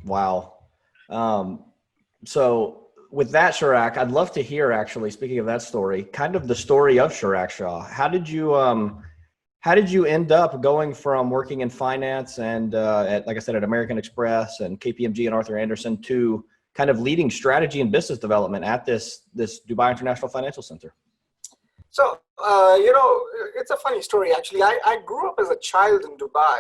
Wow. So with that, Chirag, I'd love to hear, actually, speaking of that story, kind of the story of Chirag Shah. How did you end up going from working in finance and, like I said, at American Express and KPMG and Arthur Andersen to kind of leading strategy and business development at this Dubai International Financial Center? So, it's a funny story, actually. I grew up as a child in Dubai,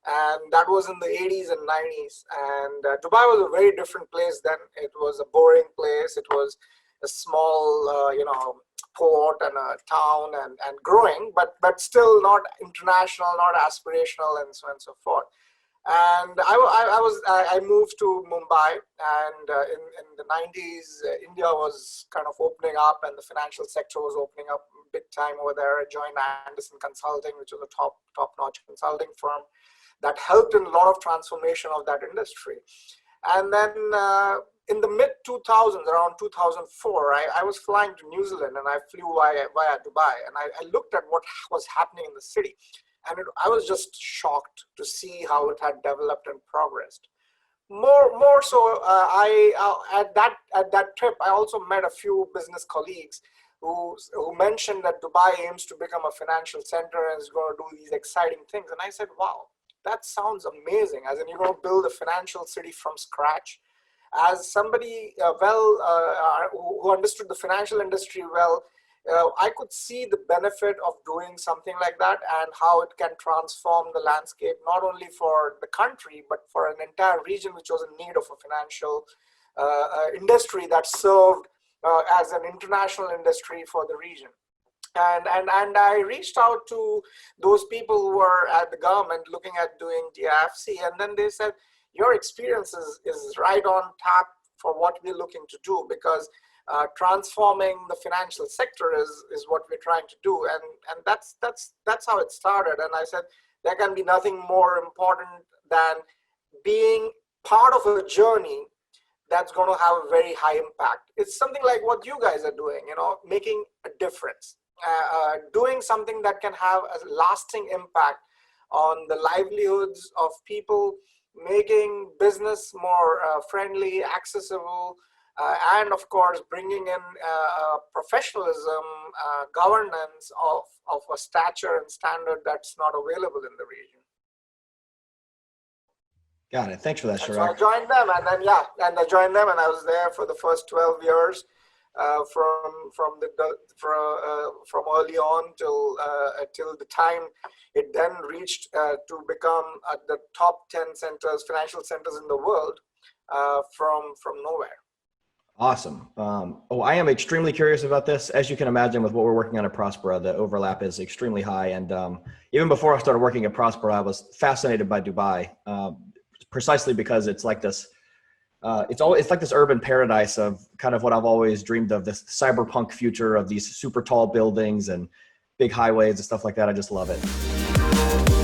and that was in the 80s and 90s. And Dubai was a very different place then. It was a boring place. It was a small, port and a town and growing, but still not international, not aspirational, and so on and so forth. And I moved to Mumbai, and in the 90s, India was kind of opening up, and the financial sector was opening up big time over there. I joined Andersen Consulting, which was a top-notch consulting firm that helped in a lot of transformation of that industry. And then in the mid-2000s, around 2004, I was flying to New Zealand, and I flew via Dubai, and I looked at what was happening in the city. And I was just shocked to see how it had developed and progressed. More so, at that trip, I also met a few business colleagues who mentioned that Dubai aims to become a financial center and is going to do these exciting things. And I said, wow, that sounds amazing. As in, you're going to build a financial city from scratch. As somebody who understood the financial industry well, I could see the benefit of doing something like that and how it can transform the landscape, not only for the country, but for an entire region which was in need of a financial industry that served as an international industry for the region. And I reached out to those people who were at the government looking at doing DIFC, and then they said, your experience is right on tap for what we're looking to do, because transforming the financial sector is what we're trying to do, and that's how it started. And I said there can be nothing more important than being part of a journey that's going to have a very high impact. It's something like what you guys are doing, making a difference, doing something that can have a lasting impact on the livelihoods of people, making business more friendly, accessible, and of course bringing in professionalism, governance of a stature and standard that's not available in the region. Got it. Thanks for that, Chirag. So I joined them, and then I was there for the first 12 years, from early on till the time it then reached to become the top 10 financial centers in the world, from nowhere. Awesome. I am extremely curious about this. As you can imagine, with what we're working on at Prospera, the overlap is extremely high. And even before I started working at Prospera, I was fascinated by Dubai, precisely because it's like this. It's like this urban paradise of kind of what I've always dreamed of, this cyberpunk future of these super tall buildings and big highways and stuff like that. I just love it.